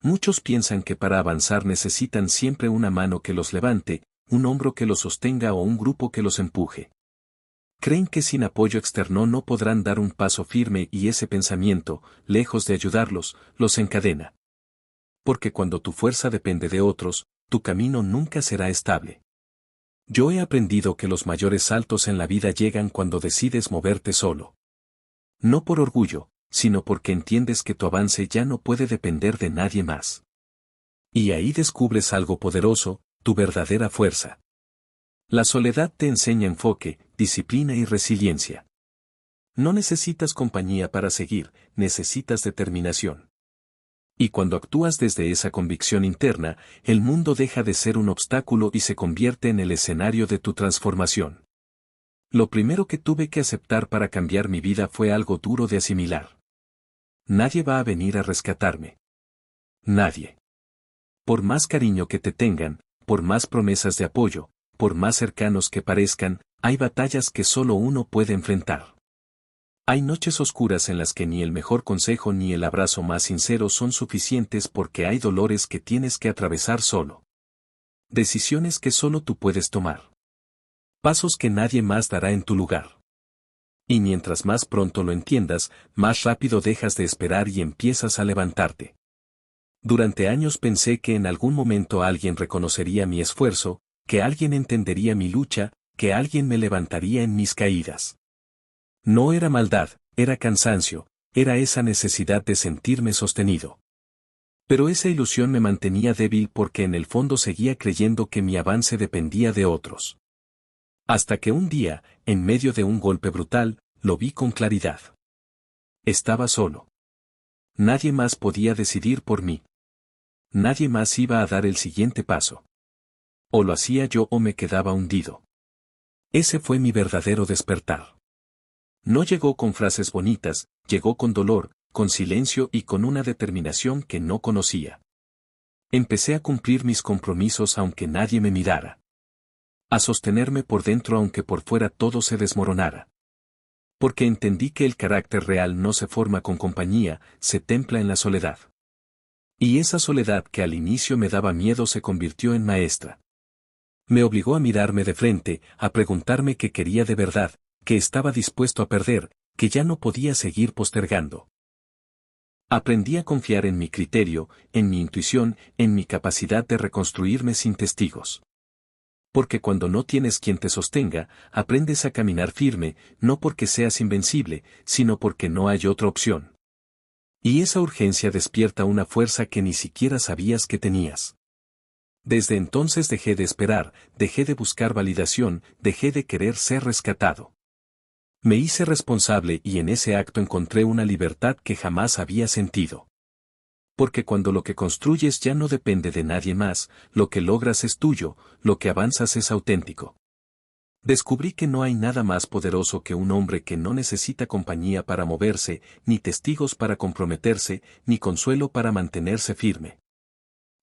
Muchos piensan que para avanzar necesitan siempre una mano que los levante, un hombro que los sostenga o un grupo que los empuje. Creen que sin apoyo externo no podrán dar un paso firme y ese pensamiento, lejos de ayudarlos, los encadena. Porque cuando tu fuerza depende de otros, tu camino nunca será estable. Yo he aprendido que los mayores saltos en la vida llegan cuando decides moverte solo. No por orgullo, sino porque entiendes que tu avance ya no puede depender de nadie más. Y ahí descubres algo poderoso, tu verdadera fuerza. La soledad te enseña enfoque, disciplina y resiliencia. No necesitas compañía para seguir, necesitas determinación. Y cuando actúas desde esa convicción interna, el mundo deja de ser un obstáculo y se convierte en el escenario de tu transformación. Lo primero que tuve que aceptar para cambiar mi vida fue algo duro de asimilar. Nadie va a venir a rescatarme. Nadie. Por más cariño que te tengan, por más promesas de apoyo, por más cercanos que parezcan, hay batallas que solo uno puede enfrentar. Hay noches oscuras en las que ni el mejor consejo ni el abrazo más sincero son suficientes porque hay dolores que tienes que atravesar solo. Decisiones que solo tú puedes tomar. Pasos que nadie más dará en tu lugar. Y mientras más pronto lo entiendas, más rápido dejas de esperar y empiezas a levantarte. Durante años pensé que en algún momento alguien reconocería mi esfuerzo, que alguien entendería mi lucha, que alguien me levantaría en mis caídas. No era maldad, era cansancio, era esa necesidad de sentirme sostenido. Pero esa ilusión me mantenía débil porque en el fondo seguía creyendo que mi avance dependía de otros. Hasta que un día, en medio de un golpe brutal, lo vi con claridad. Estaba solo. Nadie más podía decidir por mí. Nadie más iba a dar el siguiente paso. O lo hacía yo o me quedaba hundido. Ese fue mi verdadero despertar. No llegó con frases bonitas, llegó con dolor, con silencio y con una determinación que no conocía. Empecé a cumplir mis compromisos aunque nadie me mirara. A sostenerme por dentro aunque por fuera todo se desmoronara. Porque entendí que el carácter real no se forma con compañía, se templa en la soledad. Y esa soledad que al inicio me daba miedo se convirtió en maestra. Me obligó a mirarme de frente, a preguntarme qué quería de verdad, que estaba dispuesto a perder, que ya no podía seguir postergando. Aprendí a confiar en mi criterio, en mi intuición, en mi capacidad de reconstruirme sin testigos. Porque cuando no tienes quien te sostenga, aprendes a caminar firme, no porque seas invencible, sino porque no hay otra opción. Y esa urgencia despierta una fuerza que ni siquiera sabías que tenías. Desde entonces dejé de esperar, dejé de buscar validación, dejé de querer ser rescatado. Me hice responsable y en ese acto encontré una libertad que jamás había sentido. Porque cuando lo que construyes ya no depende de nadie más, lo que logras es tuyo, lo que avanzas es auténtico. Descubrí que no hay nada más poderoso que un hombre que no necesita compañía para moverse, ni testigos para comprometerse, ni consuelo para mantenerse firme.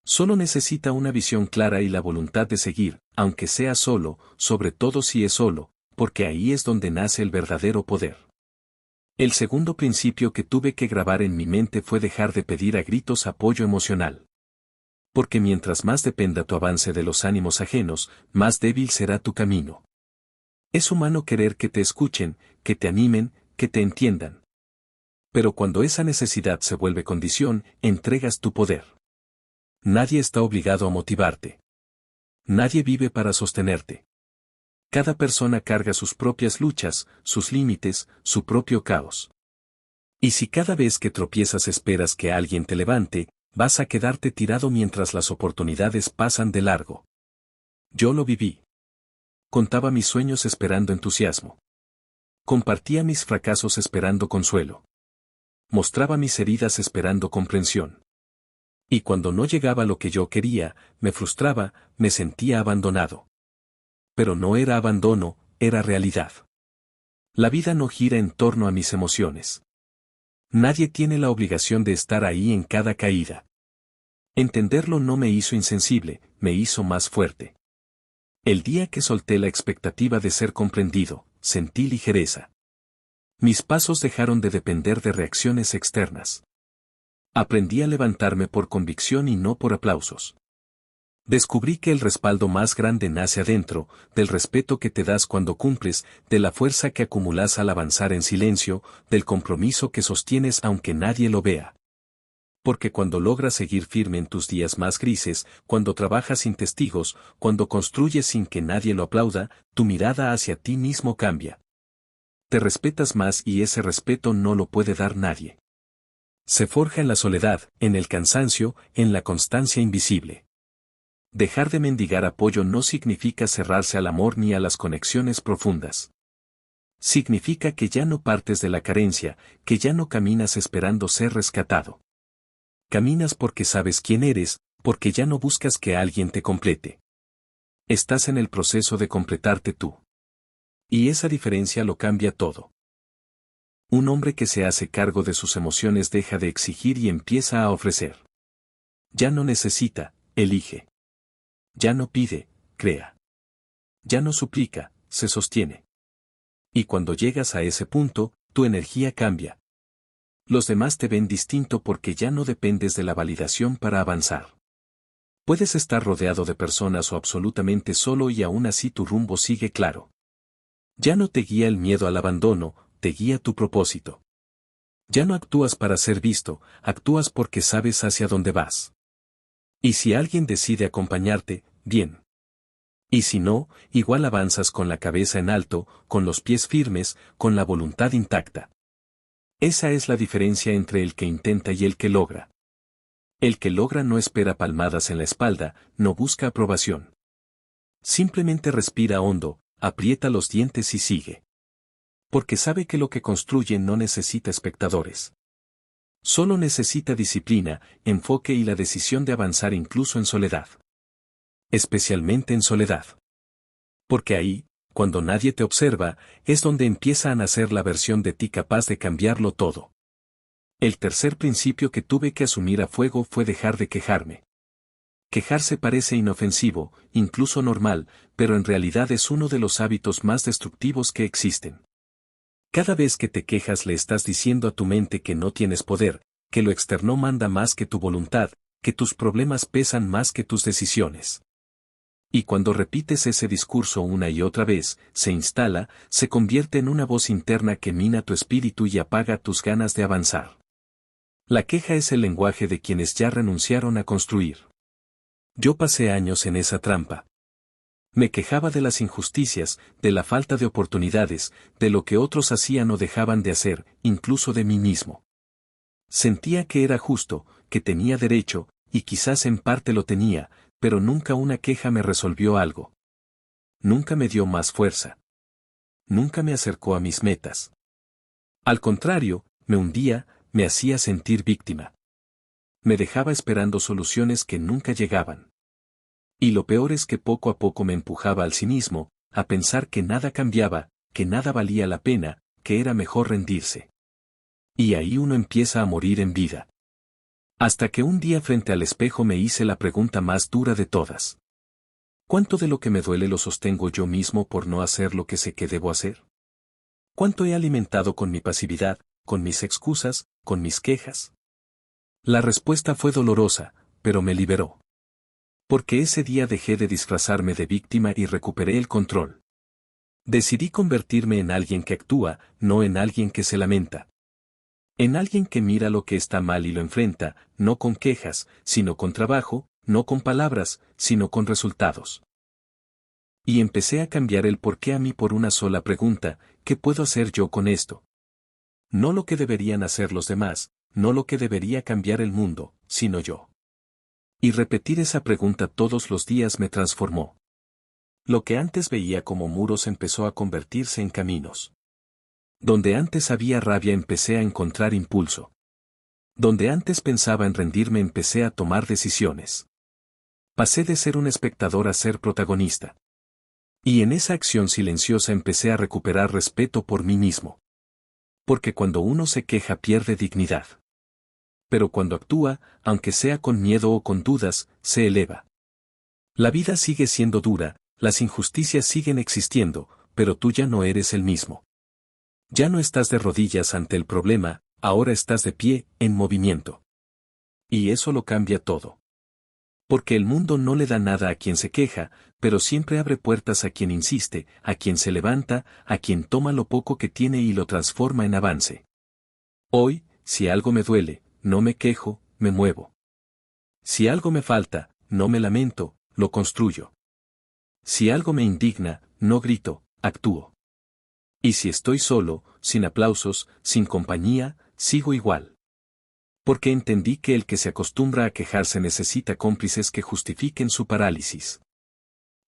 Solo necesita una visión clara y la voluntad de seguir, aunque sea solo, sobre todo si es solo, porque ahí es donde nace el verdadero poder. El segundo principio que tuve que grabar en mi mente fue dejar de pedir a gritos apoyo emocional. Porque mientras más dependa tu avance de los ánimos ajenos, más débil será tu camino. Es humano querer que te escuchen, que te animen, que te entiendan. Pero cuando esa necesidad se vuelve condición, entregas tu poder. Nadie está obligado a motivarte. Nadie vive para sostenerte. Cada persona carga sus propias luchas, sus límites, su propio caos. Y si cada vez que tropiezas esperas que alguien te levante, vas a quedarte tirado mientras las oportunidades pasan de largo. Yo lo viví. Contaba mis sueños esperando entusiasmo. Compartía mis fracasos esperando consuelo. Mostraba mis heridas esperando comprensión. Y cuando no llegaba lo que yo quería, me frustraba, me sentía abandonado. Pero no era abandono, era realidad. La vida no gira en torno a mis emociones. Nadie tiene la obligación de estar ahí en cada caída. Entenderlo no me hizo insensible, me hizo más fuerte. El día que solté la expectativa de ser comprendido, sentí ligereza. Mis pasos dejaron de depender de reacciones externas. Aprendí a levantarme por convicción y no por aplausos. Descubrí que el respaldo más grande nace adentro, del respeto que te das cuando cumples, de la fuerza que acumulas al avanzar en silencio, del compromiso que sostienes aunque nadie lo vea. Porque cuando logras seguir firme en tus días más grises, cuando trabajas sin testigos, cuando construyes sin que nadie lo aplauda, tu mirada hacia ti mismo cambia. Te respetas más y ese respeto no lo puede dar nadie. Se forja en la soledad, en el cansancio, en la constancia invisible. Dejar de mendigar apoyo no significa cerrarse al amor ni a las conexiones profundas. Significa que ya no partes de la carencia, que ya no caminas esperando ser rescatado. Caminas porque sabes quién eres, porque ya no buscas que alguien te complete. Estás en el proceso de completarte tú. Y esa diferencia lo cambia todo. Un hombre que se hace cargo de sus emociones deja de exigir y empieza a ofrecer. Ya no necesita, elige. Ya no pide, crea. Ya no suplica, se sostiene. Y cuando llegas a ese punto, tu energía cambia. Los demás te ven distinto porque ya no dependes de la validación para avanzar. Puedes estar rodeado de personas o absolutamente solo y aún así tu rumbo sigue claro. Ya no te guía el miedo al abandono, te guía tu propósito. Ya no actúas para ser visto, actúas porque sabes hacia dónde vas. Y si alguien decide acompañarte, bien. Y si no, igual avanzas con la cabeza en alto, con los pies firmes, con la voluntad intacta. Esa es la diferencia entre el que intenta y el que logra. El que logra no espera palmadas en la espalda, no busca aprobación. Simplemente respira hondo, aprieta los dientes y sigue. Porque sabe que lo que construye no necesita espectadores. Solo necesita disciplina, enfoque y la decisión de avanzar incluso en soledad. Especialmente en soledad. Porque ahí, cuando nadie te observa, es donde empieza a nacer la versión de ti capaz de cambiarlo todo. El tercer principio que tuve que asumir a fuego fue dejar de quejarme. Quejarse parece inofensivo, incluso normal, pero en realidad es uno de los hábitos más destructivos que existen. Cada vez que te quejas le estás diciendo a tu mente que no tienes poder, que lo externo manda más que tu voluntad, que tus problemas pesan más que tus decisiones. Y cuando repites ese discurso una y otra vez, se instala, se convierte en una voz interna que mina tu espíritu y apaga tus ganas de avanzar. La queja es el lenguaje de quienes ya renunciaron a construir. Yo pasé años en esa trampa. Me quejaba de las injusticias, de la falta de oportunidades, de lo que otros hacían o dejaban de hacer, incluso de mí mismo. Sentía que era justo, que tenía derecho, y quizás en parte lo tenía, pero nunca una queja me resolvió algo. Nunca me dio más fuerza. Nunca me acercó a mis metas. Al contrario, me hundía, me hacía sentir víctima. Me dejaba esperando soluciones que nunca llegaban. Y lo peor es que poco a poco me empujaba al cinismo, a pensar que nada cambiaba, que nada valía la pena, que era mejor rendirse. Y ahí uno empieza a morir en vida. Hasta que un día frente al espejo me hice la pregunta más dura de todas. ¿Cuánto de lo que me duele lo sostengo yo mismo por no hacer lo que sé que debo hacer? ¿Cuánto he alimentado con mi pasividad, con mis excusas, con mis quejas? La respuesta fue dolorosa, pero me liberó. Porque ese día dejé de disfrazarme de víctima y recuperé el control. Decidí convertirme en alguien que actúa, no en alguien que se lamenta. En alguien que mira lo que está mal y lo enfrenta, no con quejas, sino con trabajo, no con palabras, sino con resultados. Y empecé a cambiar el por qué a mí por una sola pregunta: ¿qué puedo hacer yo con esto? No lo que deberían hacer los demás, no lo que debería cambiar el mundo, sino yo. Y repetir esa pregunta todos los días me transformó. Lo que antes veía como muros empezó a convertirse en caminos. Donde antes había rabia empecé a encontrar impulso. Donde antes pensaba en rendirme empecé a tomar decisiones. Pasé de ser un espectador a ser protagonista. Y en esa acción silenciosa empecé a recuperar respeto por mí mismo. Porque cuando uno se queja pierde dignidad. Pero cuando actúa, aunque sea con miedo o con dudas, se eleva. La vida sigue siendo dura, las injusticias siguen existiendo, pero tú ya no eres el mismo. Ya no estás de rodillas ante el problema, ahora estás de pie, en movimiento. Y eso lo cambia todo. Porque el mundo no le da nada a quien se queja, pero siempre abre puertas a quien insiste, a quien se levanta, a quien toma lo poco que tiene y lo transforma en avance. Hoy, si algo me duele, no me quejo, me muevo. Si algo me falta, no me lamento, lo construyo. Si algo me indigna, no grito, actúo. Y si estoy solo, sin aplausos, sin compañía, sigo igual. Porque entendí que el que se acostumbra a quejarse necesita cómplices que justifiquen su parálisis.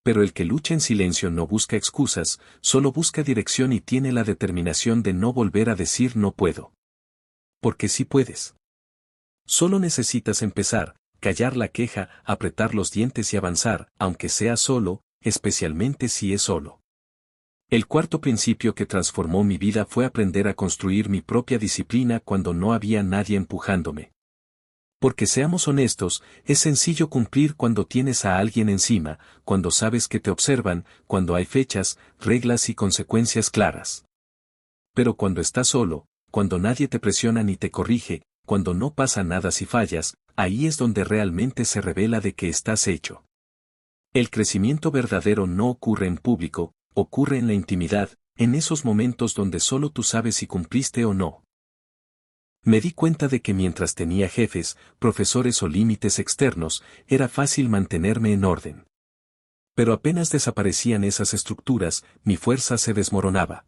Pero el que lucha en silencio no busca excusas, solo busca dirección y tiene la determinación de no volver a decir no puedo. Porque sí puedes. Solo necesitas empezar, callar la queja, apretar los dientes y avanzar, aunque sea solo, especialmente si es solo. El cuarto principio que transformó mi vida fue aprender a construir mi propia disciplina cuando no había nadie empujándome. Porque seamos honestos, es sencillo cumplir cuando tienes a alguien encima, cuando sabes que te observan, cuando hay fechas, reglas y consecuencias claras. Pero cuando estás solo, cuando nadie te presiona ni te corrige, cuando no pasa nada si fallas, ahí es donde realmente se revela de qué estás hecho. El crecimiento verdadero no ocurre en público, ocurre en la intimidad, en esos momentos donde solo tú sabes si cumpliste o no. Me di cuenta de que mientras tenía jefes, profesores o límites externos, era fácil mantenerme en orden. Pero apenas desaparecían esas estructuras, mi fuerza se desmoronaba.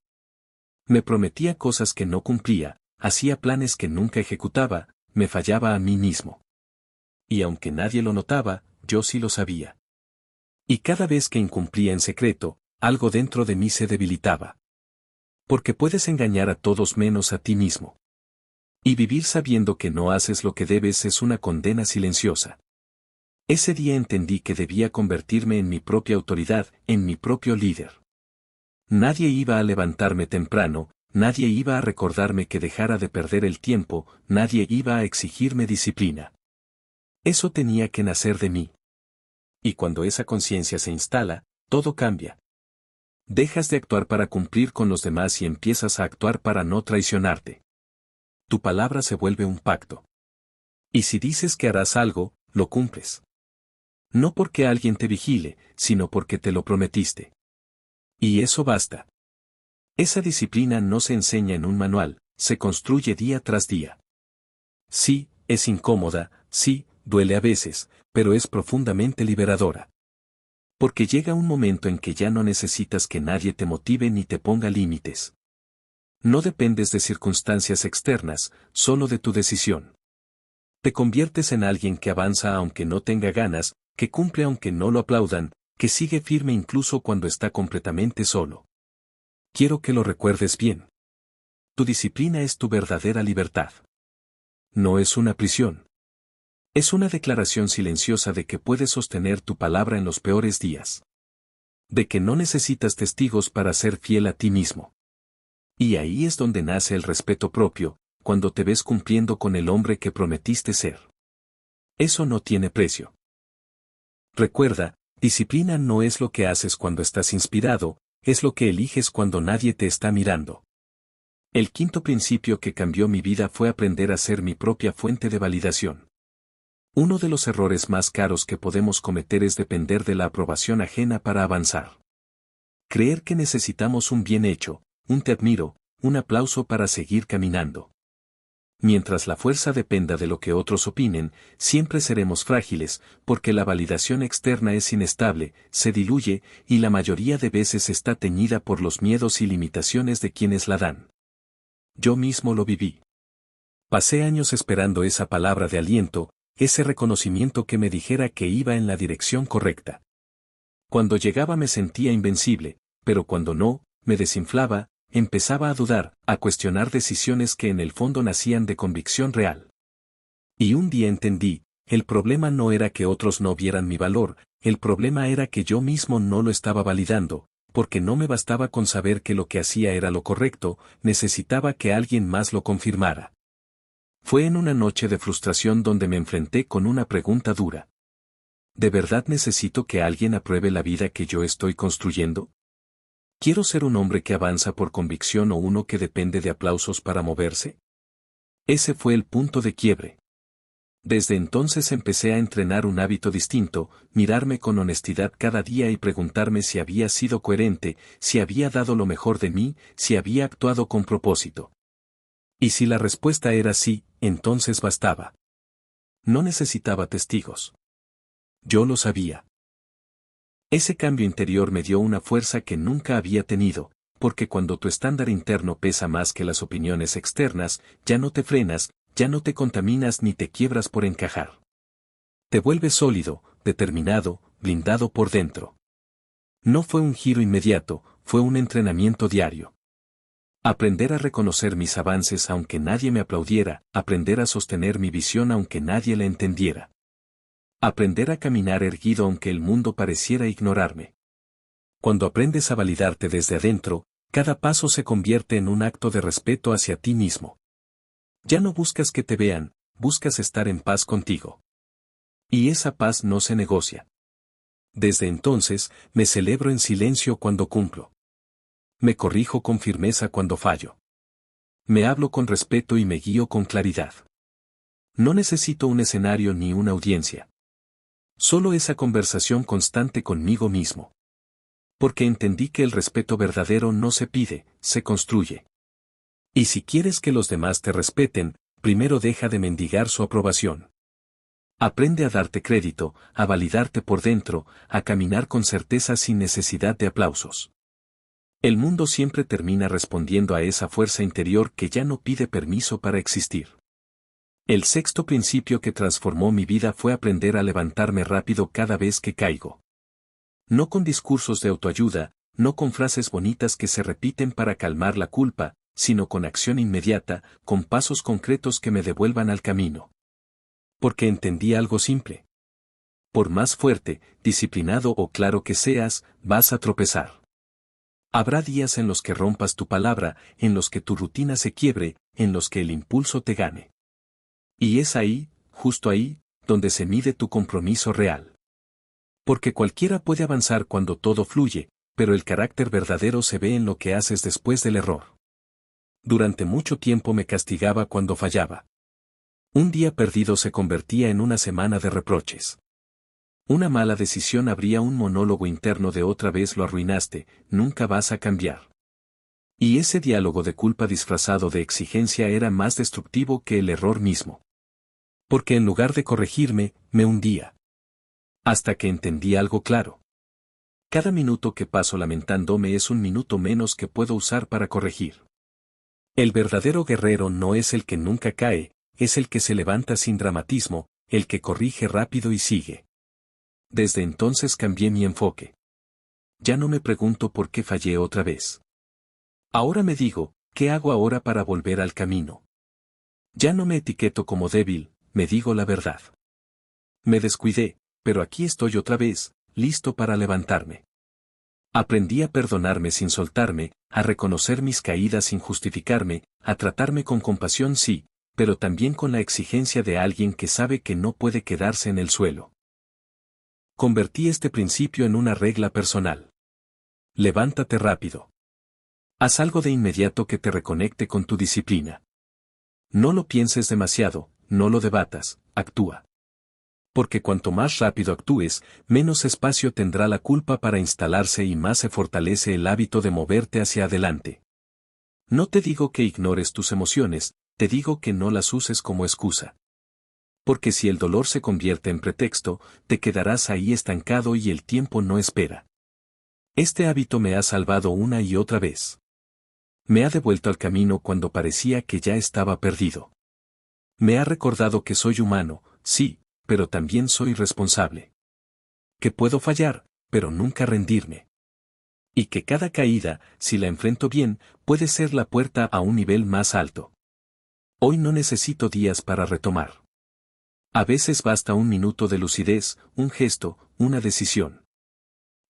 Me prometía cosas que no cumplía, hacía planes que nunca ejecutaba, me fallaba a mí mismo. Y aunque nadie lo notaba, yo sí lo sabía. Y cada vez que incumplía en secreto, algo dentro de mí se debilitaba. Porque puedes engañar a todos menos a ti mismo. Y vivir sabiendo que no haces lo que debes es una condena silenciosa. Ese día entendí que debía convertirme en mi propia autoridad, en mi propio líder. Nadie iba a levantarme temprano, nadie iba a recordarme que dejara de perder el tiempo, nadie iba a exigirme disciplina. Eso tenía que nacer de mí. Y cuando esa conciencia se instala, todo cambia. Dejas de actuar para cumplir con los demás y empiezas a actuar para no traicionarte. Tu palabra se vuelve un pacto. Y si dices que harás algo, lo cumples. No porque alguien te vigile, sino porque te lo prometiste. Y eso basta. Esa disciplina no se enseña en un manual, se construye día tras día. Sí, es incómoda, sí, duele a veces, pero es profundamente liberadora. Porque llega un momento en que ya no necesitas que nadie te motive ni te ponga límites. No dependes de circunstancias externas, solo de tu decisión. Te conviertes en alguien que avanza aunque no tenga ganas, que cumple aunque no lo aplaudan, que sigue firme incluso cuando está completamente solo. Quiero que lo recuerdes bien. Tu disciplina es tu verdadera libertad. No es una prisión. Es una declaración silenciosa de que puedes sostener tu palabra en los peores días. De que no necesitas testigos para ser fiel a ti mismo. Y ahí es donde nace el respeto propio, cuando te ves cumpliendo con el hombre que prometiste ser. Eso no tiene precio. Recuerda, disciplina no es lo que haces cuando estás inspirado, es lo que eliges cuando nadie te está mirando. El quinto principio que cambió mi vida fue aprender a ser mi propia fuente de validación. Uno de los errores más caros que podemos cometer es depender de la aprobación ajena para avanzar. Creer que necesitamos un bien hecho, un te admiro, un aplauso para seguir caminando. Mientras la fuerza dependa de lo que otros opinen, siempre seremos frágiles, porque la validación externa es inestable, se diluye, y la mayoría de veces está teñida por los miedos y limitaciones de quienes la dan. Yo mismo lo viví. Pasé años esperando esa palabra de aliento, ese reconocimiento que me dijera que iba en la dirección correcta. Cuando llegaba me sentía invencible, pero cuando no, me desinflaba, empezaba a dudar, a cuestionar decisiones que en el fondo nacían de convicción real. Y un día entendí, el problema no era que otros no vieran mi valor, el problema era que yo mismo no lo estaba validando, porque no me bastaba con saber que lo que hacía era lo correcto, necesitaba que alguien más lo confirmara. Fue en una noche de frustración donde me enfrenté con una pregunta dura. ¿De verdad necesito que alguien apruebe la vida que yo estoy construyendo? ¿Quiero ser un hombre que avanza por convicción o uno que depende de aplausos para moverse? Ese fue el punto de quiebre. Desde entonces empecé a entrenar un hábito distinto, mirarme con honestidad cada día y preguntarme si había sido coherente, si había dado lo mejor de mí, si había actuado con propósito. Y si la respuesta era sí, entonces bastaba. No necesitaba testigos. Yo lo sabía. Ese cambio interior me dio una fuerza que nunca había tenido, porque cuando tu estándar interno pesa más que las opiniones externas, ya no te frenas, ya no te contaminas ni te quiebras por encajar. Te vuelves sólido, determinado, blindado por dentro. No fue un giro inmediato, fue un entrenamiento diario. Aprender a reconocer mis avances aunque nadie me aplaudiera, aprender a sostener mi visión aunque nadie la entendiera. Aprender a caminar erguido aunque el mundo pareciera ignorarme. Cuando aprendes a validarte desde adentro, cada paso se convierte en un acto de respeto hacia ti mismo. Ya no buscas que te vean, buscas estar en paz contigo. Y esa paz no se negocia. Desde entonces, me celebro en silencio cuando cumplo. Me corrijo con firmeza cuando fallo. Me hablo con respeto y me guío con claridad. No necesito un escenario ni una audiencia. Solo esa conversación constante conmigo mismo. Porque entendí que el respeto verdadero no se pide, se construye. Y si quieres que los demás te respeten, primero deja de mendigar su aprobación. Aprende a darte crédito, a validarte por dentro, a caminar con certeza sin necesidad de aplausos. El mundo siempre termina respondiendo a esa fuerza interior que ya no pide permiso para existir. El sexto principio que transformó mi vida fue aprender a levantarme rápido cada vez que caigo. No con discursos de autoayuda, no con frases bonitas que se repiten para calmar la culpa, sino con acción inmediata, con pasos concretos que me devuelvan al camino. Porque entendí algo simple. Por más fuerte, disciplinado o claro que seas, vas a tropezar. Habrá días en los que rompas tu palabra, en los que tu rutina se quiebre, en los que el impulso te gane. Y es ahí, justo ahí, donde se mide tu compromiso real. Porque cualquiera puede avanzar cuando todo fluye, pero el carácter verdadero se ve en lo que haces después del error. Durante mucho tiempo me castigaba cuando fallaba. Un día perdido se convertía en una semana de reproches. Una mala decisión abría un monólogo interno de otra vez lo arruinaste, nunca vas a cambiar. Y ese diálogo de culpa disfrazado de exigencia era más destructivo que el error mismo. Porque en lugar de corregirme, me hundía. Hasta que entendí algo claro. Cada minuto que paso lamentándome es un minuto menos que puedo usar para corregir. El verdadero guerrero no es el que nunca cae, es el que se levanta sin dramatismo, el que corrige rápido y sigue. Desde entonces cambié mi enfoque. Ya no me pregunto por qué fallé otra vez. Ahora me digo, ¿qué hago ahora para volver al camino? Ya no me etiqueto como débil, me digo la verdad. Me descuidé, pero aquí estoy otra vez, listo para levantarme. Aprendí a perdonarme sin soltarme, a reconocer mis caídas sin justificarme, a tratarme con compasión sí, pero también con la exigencia de alguien que sabe que no puede quedarse en el suelo. Convertí este principio en una regla personal. Levántate rápido. Haz algo de inmediato que te reconecte con tu disciplina. No lo pienses demasiado, no lo debatas, actúa. Porque cuanto más rápido actúes, menos espacio tendrá la culpa para instalarse y más se fortalece el hábito de moverte hacia adelante. No te digo que ignores tus emociones, te digo que no las uses como excusa. Porque si el dolor se convierte en pretexto, te quedarás ahí estancado y el tiempo no espera. Este hábito me ha salvado una y otra vez. Me ha devuelto al camino cuando parecía que ya estaba perdido. Me ha recordado que soy humano, sí, pero también soy responsable. Que puedo fallar, pero nunca rendirme. Y que cada caída, si la enfrento bien, puede ser la puerta a un nivel más alto. Hoy no necesito días para retomar. A veces basta un minuto de lucidez, un gesto, una decisión.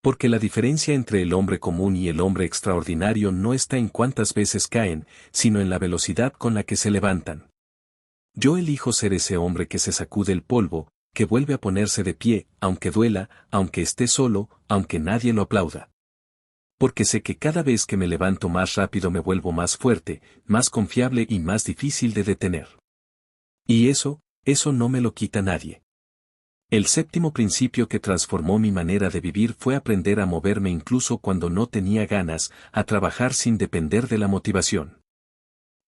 Porque la diferencia entre el hombre común y el hombre extraordinario no está en cuántas veces caen, sino en la velocidad con la que se levantan. Yo elijo ser ese hombre que se sacude el polvo, que vuelve a ponerse de pie, aunque duela, aunque esté solo, aunque nadie lo aplauda. Porque sé que cada vez que me levanto más rápido me vuelvo más fuerte, más confiable y más difícil de detener. Y eso, eso no me lo quita nadie. El séptimo principio que transformó mi manera de vivir fue aprender a moverme incluso cuando no tenía ganas, a trabajar sin depender de la motivación.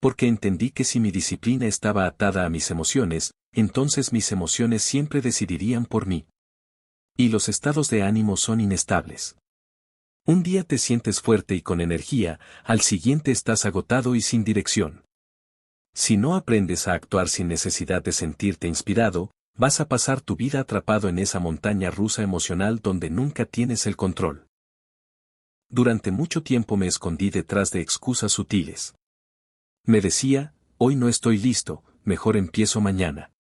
Porque entendí que si mi disciplina estaba atada a mis emociones, entonces mis emociones siempre decidirían por mí. Y los estados de ánimo son inestables. Un día te sientes fuerte y con energía, al siguiente estás agotado y sin dirección. Si no aprendes a actuar sin necesidad de sentirte inspirado, vas a pasar tu vida atrapado en esa montaña rusa emocional donde nunca tienes el control. Durante mucho tiempo me escondí detrás de excusas sutiles. Me decía, hoy no estoy listo, mejor empiezo mañana.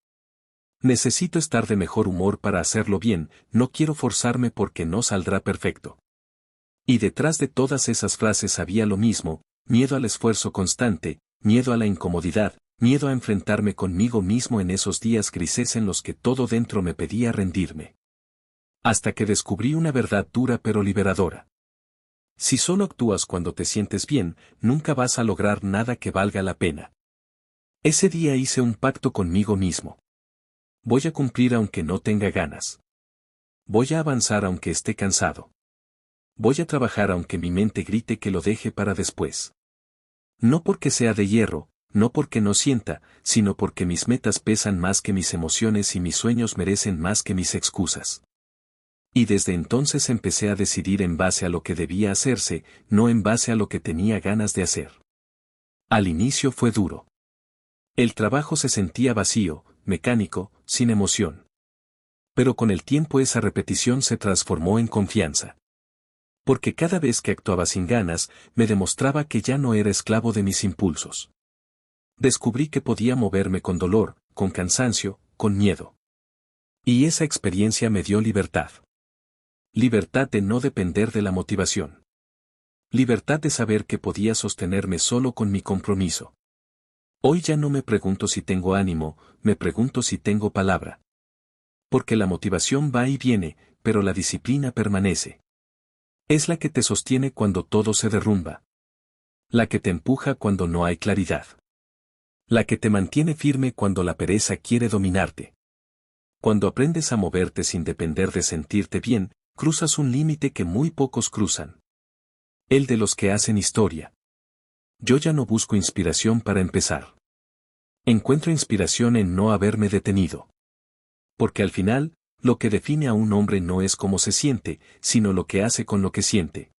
Necesito estar de mejor humor para hacerlo bien, no quiero forzarme porque no saldrá perfecto. Y detrás de todas esas frases había lo mismo, miedo al esfuerzo constante, miedo a la incomodidad, miedo a enfrentarme conmigo mismo en esos días grises en los que todo dentro me pedía rendirme. Hasta que descubrí una verdad dura pero liberadora. Si solo actúas cuando te sientes bien, nunca vas a lograr nada que valga la pena. Ese día hice un pacto conmigo mismo. Voy a cumplir aunque no tenga ganas. Voy a avanzar aunque esté cansado. Voy a trabajar aunque mi mente grite que lo deje para después. No porque sea de hierro, no porque no sienta, sino porque mis metas pesan más que mis emociones y mis sueños merecen más que mis excusas. Y desde entonces empecé a decidir en base a lo que debía hacerse, no en base a lo que tenía ganas de hacer. Al inicio fue duro. El trabajo se sentía vacío, mecánico, sin emoción. Pero con el tiempo esa repetición se transformó en confianza. Porque cada vez que actuaba sin ganas, me demostraba que ya no era esclavo de mis impulsos. Descubrí que podía moverme con dolor, con cansancio, con miedo. Y esa experiencia me dio libertad. Libertad de no depender de la motivación. Libertad de saber que podía sostenerme solo con mi compromiso. Hoy ya no me pregunto si tengo ánimo, me pregunto si tengo palabra. Porque la motivación va y viene, pero la disciplina permanece. Es la que te sostiene cuando todo se derrumba. La que te empuja cuando no hay claridad. La que te mantiene firme cuando la pereza quiere dominarte. Cuando aprendes a moverte sin depender de sentirte bien, cruzas un límite que muy pocos cruzan. El de los que hacen historia. Yo ya no busco inspiración para empezar. Encuentro inspiración en no haberme detenido. Porque al final, lo que define a un hombre no es cómo se siente, sino lo que hace con lo que siente.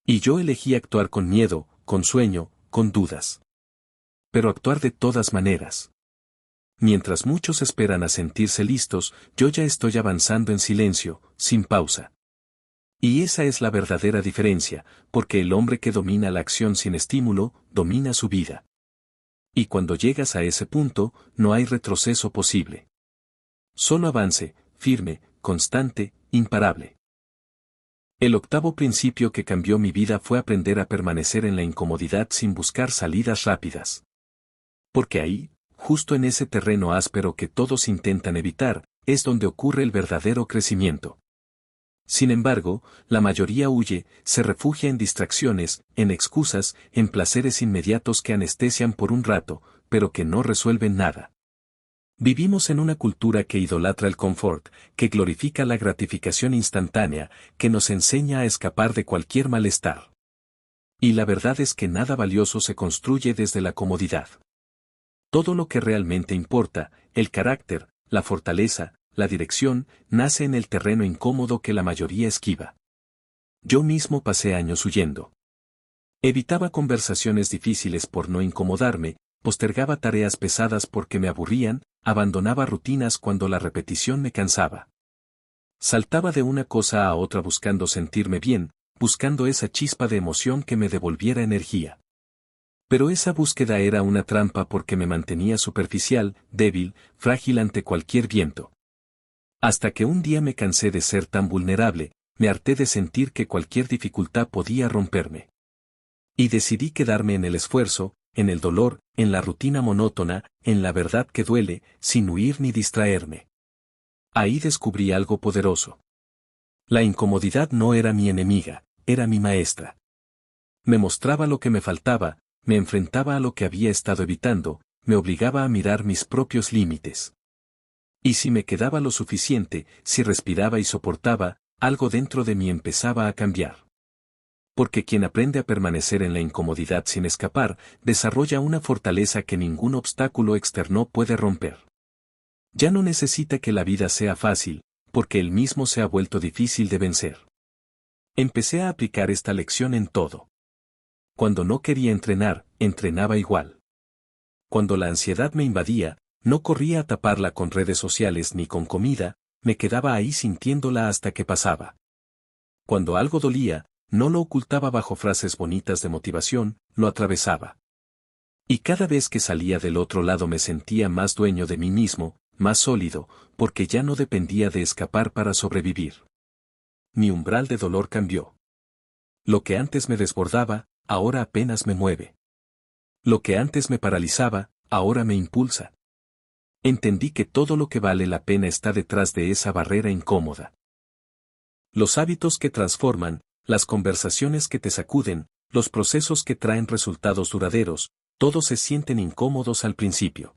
Y yo elegí actuar con miedo, con sueño, con dudas. Pero actuar de todas maneras. Mientras muchos esperan a sentirse listos, yo ya estoy avanzando en silencio, sin pausa. Y esa es la verdadera diferencia, porque el hombre que domina la acción sin estímulo, domina su vida. Y cuando llegas a ese punto, no hay retroceso posible. Solo avance, firme, constante, imparable. El octavo principio que cambió mi vida fue aprender a permanecer en la incomodidad sin buscar salidas rápidas. Porque ahí, justo en ese terreno áspero que todos intentan evitar, es donde ocurre el verdadero crecimiento. Sin embargo, la mayoría huye, se refugia en distracciones, en excusas, en placeres inmediatos que anestesian por un rato, pero que no resuelven nada. Vivimos en una cultura que idolatra el confort, que glorifica la gratificación instantánea, que nos enseña a escapar de cualquier malestar. Y la verdad es que nada valioso se construye desde la comodidad. Todo lo que realmente importa, el carácter, la fortaleza, la dirección, nace en el terreno incómodo que la mayoría esquiva. Yo mismo pasé años huyendo. Evitaba conversaciones difíciles por no incomodarme, postergaba tareas pesadas porque me aburrían, abandonaba rutinas cuando la repetición me cansaba. Saltaba de una cosa a otra buscando sentirme bien, buscando esa chispa de emoción que me devolviera energía. Pero esa búsqueda era una trampa porque me mantenía superficial, débil, frágil ante cualquier viento. Hasta que un día me cansé de ser tan vulnerable, me harté de sentir que cualquier dificultad podía romperme. Y decidí quedarme en el esfuerzo, en el dolor, en la rutina monótona, en la verdad que duele, sin huir ni distraerme. Ahí descubrí algo poderoso. La incomodidad no era mi enemiga, era mi maestra. Me mostraba lo que me faltaba, me enfrentaba a lo que había estado evitando, me obligaba a mirar mis propios límites. Y si me quedaba lo suficiente, si respiraba y soportaba, algo dentro de mí empezaba a cambiar. Porque quien aprende a permanecer en la incomodidad sin escapar, desarrolla una fortaleza que ningún obstáculo externo puede romper. Ya no necesita que la vida sea fácil, porque él mismo se ha vuelto difícil de vencer. Empecé a aplicar esta lección en todo. Cuando no quería entrenar, entrenaba igual. Cuando la ansiedad me invadía, no corría a taparla con redes sociales ni con comida, me quedaba ahí sintiéndola hasta que pasaba. Cuando algo dolía, no lo ocultaba bajo frases bonitas de motivación, lo atravesaba. Y cada vez que salía del otro lado me sentía más dueño de mí mismo, más sólido, porque ya no dependía de escapar para sobrevivir. Mi umbral de dolor cambió. Lo que antes me desbordaba, ahora apenas me mueve. Lo que antes me paralizaba, ahora me impulsa. Entendí que todo lo que vale la pena está detrás de esa barrera incómoda. Los hábitos que transforman, las conversaciones que te sacuden, los procesos que traen resultados duraderos, todos se sienten incómodos al principio.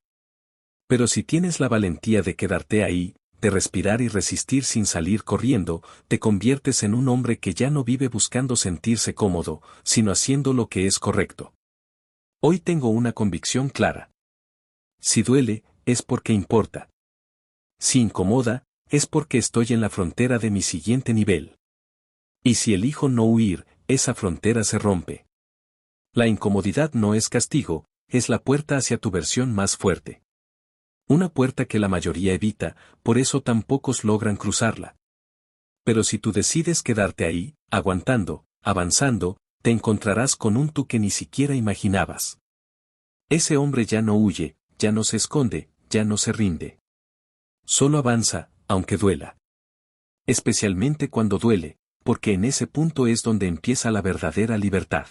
Pero si tienes la valentía de quedarte ahí, de respirar y resistir sin salir corriendo, te conviertes en un hombre que ya no vive buscando sentirse cómodo, sino haciendo lo que es correcto. Hoy tengo una convicción clara. Si duele, es porque importa. Si incomoda, es porque estoy en la frontera de mi siguiente nivel. Y si elijo no huir, esa frontera se rompe. La incomodidad no es castigo, es la puerta hacia tu versión más fuerte. Una puerta que la mayoría evita, por eso tan pocos logran cruzarla. Pero si tú decides quedarte ahí, aguantando, avanzando, te encontrarás con un tú que ni siquiera imaginabas. Ese hombre ya no huye, ya no se esconde, ya no se rinde. Solo avanza, aunque duela. Especialmente cuando duele, porque en ese punto es donde empieza la verdadera libertad.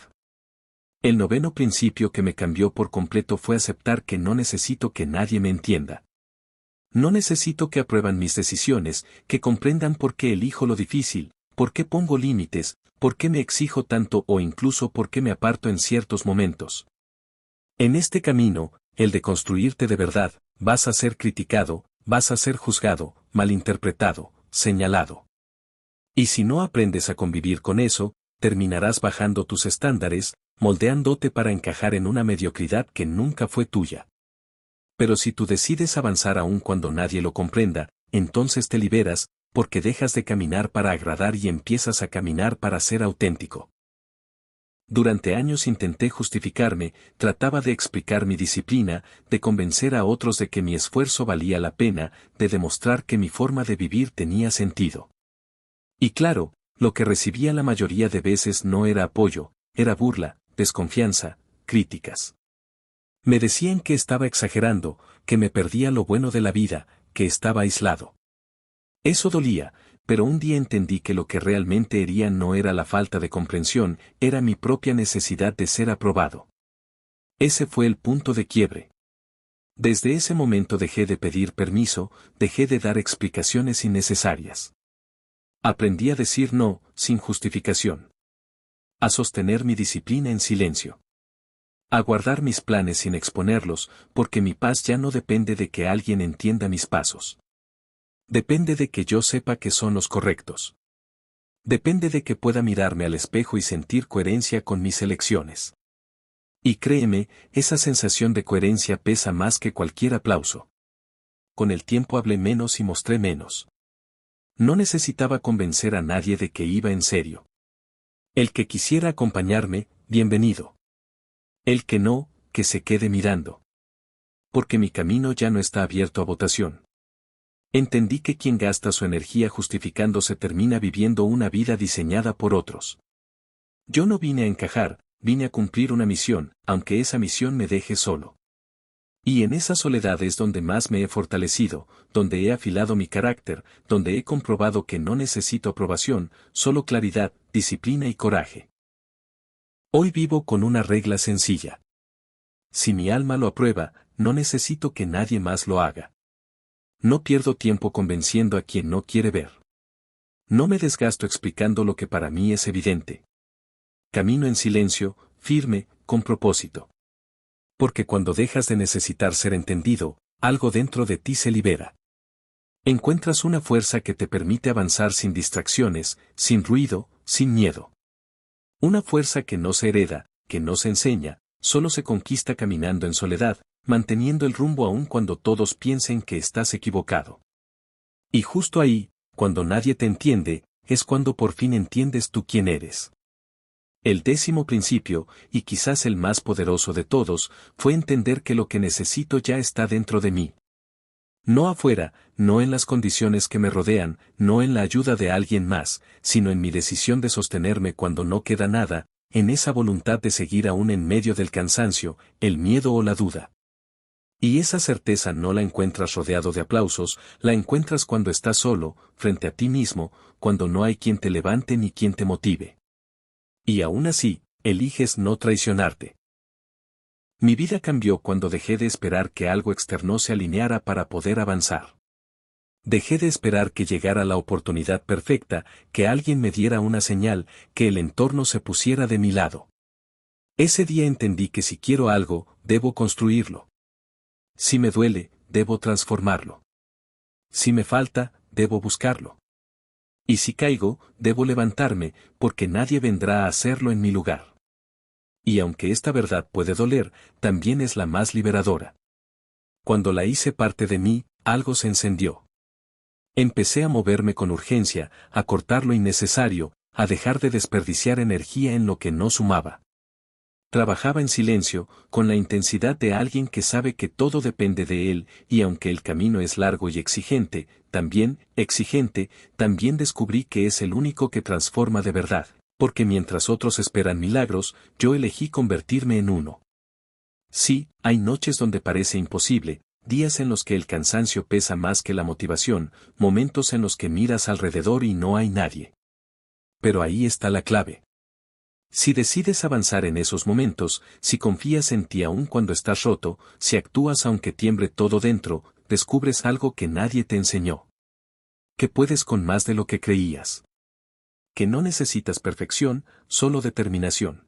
El noveno principio que me cambió por completo fue aceptar que no necesito que nadie me entienda. No necesito que aprueban mis decisiones, que comprendan por qué elijo lo difícil, por qué pongo límites, por qué me exijo tanto o incluso por qué me aparto en ciertos momentos. En este camino, el de construirte de verdad, vas a ser criticado, vas a ser juzgado, malinterpretado, señalado. Y si no aprendes a convivir con eso, terminarás bajando tus estándares, moldeándote para encajar en una mediocridad que nunca fue tuya. Pero si tú decides avanzar aún cuando nadie lo comprenda, entonces te liberas, porque dejas de caminar para agradar y empiezas a caminar para ser auténtico. Durante años intenté justificarme, trataba de explicar mi disciplina, de convencer a otros de que mi esfuerzo valía la pena, de demostrar que mi forma de vivir tenía sentido. Y claro, lo que recibía la mayoría de veces no era apoyo, era burla, desconfianza, críticas. Me decían que estaba exagerando, que me perdía lo bueno de la vida, que estaba aislado. Eso dolía, pero un día entendí que lo que realmente hería no era la falta de comprensión, era mi propia necesidad de ser aprobado. Ese fue el punto de quiebre. Desde ese momento dejé de pedir permiso, dejé de dar explicaciones innecesarias. Aprendí a decir no, sin justificación. A sostener mi disciplina en silencio. A guardar mis planes sin exponerlos, porque mi paz ya no depende de que alguien entienda mis pasos. Depende de que yo sepa que son los correctos. Depende de que pueda mirarme al espejo y sentir coherencia con mis elecciones. Y créeme, esa sensación de coherencia pesa más que cualquier aplauso. Con el tiempo hablé menos y mostré menos. No necesitaba convencer a nadie de que iba en serio. El que quisiera acompañarme, bienvenido. El que no, que se quede mirando. Porque mi camino ya no está abierto a votación. Entendí que quien gasta su energía justificándose termina viviendo una vida diseñada por otros. Yo no vine a encajar, vine a cumplir una misión, aunque esa misión me deje solo. Y en esa soledad es donde más me he fortalecido, donde he afilado mi carácter, donde he comprobado que no necesito aprobación, solo claridad, disciplina y coraje. Hoy vivo con una regla sencilla. Si mi alma lo aprueba, no necesito que nadie más lo haga. No pierdo tiempo convenciendo a quien no quiere ver. No me desgasto explicando lo que para mí es evidente. Camino en silencio, firme, con propósito. Porque cuando dejas de necesitar ser entendido, algo dentro de ti se libera. Encuentras una fuerza que te permite avanzar sin distracciones, sin ruido, sin miedo. Una fuerza que no se hereda, que no se enseña, solo se conquista caminando en soledad, manteniendo el rumbo aun cuando todos piensen que estás equivocado. Y justo ahí, cuando nadie te entiende, es cuando por fin entiendes tú quién eres. El 10º principio, y quizás el más poderoso de todos, fue entender que lo que necesito ya está dentro de mí. No afuera, no en las condiciones que me rodean, no en la ayuda de alguien más, sino en mi decisión de sostenerme cuando no queda nada, en esa voluntad de seguir aún en medio del cansancio, el miedo o la duda. Y esa certeza no la encuentras rodeado de aplausos, la encuentras cuando estás solo, frente a ti mismo, cuando no hay quien te levante ni quien te motive. Y aún así, eliges no traicionarte. Mi vida cambió cuando dejé de esperar que algo externo se alineara para poder avanzar. Dejé de esperar que llegara la oportunidad perfecta, que alguien me diera una señal, que el entorno se pusiera de mi lado. Ese día entendí que si quiero algo, debo construirlo. Si me duele, debo transformarlo. Si me falta, debo buscarlo. Y si caigo, debo levantarme, porque nadie vendrá a hacerlo en mi lugar. Y aunque esta verdad puede doler, también es la más liberadora. Cuando la hice parte de mí, algo se encendió. Empecé a moverme con urgencia, a cortar lo innecesario, a dejar de desperdiciar energía en lo que no sumaba. Trabajaba en silencio, con la intensidad de alguien que sabe que todo depende de él, y aunque el camino es largo y exigente, también descubrí que es el único que transforma de verdad. Porque mientras otros esperan milagros, yo elegí convertirme en uno. Sí, hay noches donde parece imposible, días en los que el cansancio pesa más que la motivación, momentos en los que miras alrededor y no hay nadie. Pero ahí está la clave. Si decides avanzar en esos momentos, si confías en ti aun cuando estás roto, si actúas aunque tiemble todo dentro, descubres algo que nadie te enseñó. Que puedes con más de lo que creías. Que no necesitas perfección, solo determinación.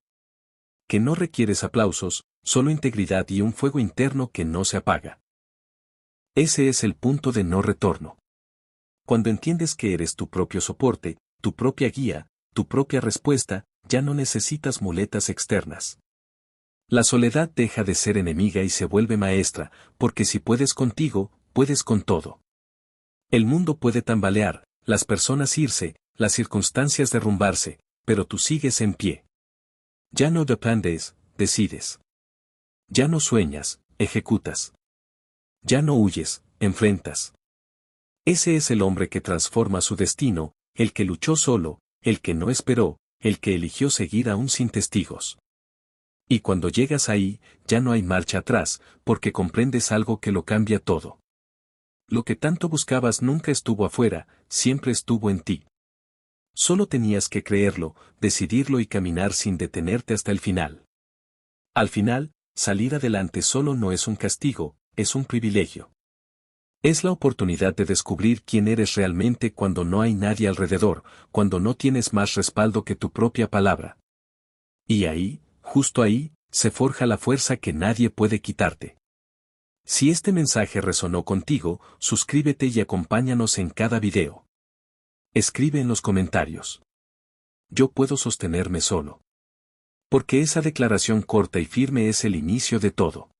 Que no requieres aplausos, solo integridad y un fuego interno que no se apaga. Ese es el punto de no retorno. Cuando entiendes que eres tu propio soporte, tu propia guía, tu propia respuesta, ya no necesitas muletas externas. La soledad deja de ser enemiga y se vuelve maestra, porque si puedes contigo, puedes con todo. El mundo puede tambalear, las personas irse, las circunstancias derrumbarse, pero tú sigues en pie. Ya no dependes, decides. Ya no sueñas, ejecutas. Ya no huyes, enfrentas. Ese es el hombre que transforma su destino, el que luchó solo, el que no esperó, el que eligió seguir aún sin testigos. Y cuando llegas ahí, ya no hay marcha atrás, porque comprendes algo que lo cambia todo. Lo que tanto buscabas nunca estuvo afuera, siempre estuvo en ti. Solo tenías que creerlo, decidirlo y caminar sin detenerte hasta el final. Al final, salir adelante solo no es un castigo, es un privilegio. Es la oportunidad de descubrir quién eres realmente cuando no hay nadie alrededor, cuando no tienes más respaldo que tu propia palabra. Y ahí, justo ahí, se forja la fuerza que nadie puede quitarte. Si este mensaje resonó contigo, suscríbete y acompáñanos en cada video. Escribe en los comentarios. Yo puedo sostenerme solo. Porque esa declaración corta y firme es el inicio de todo.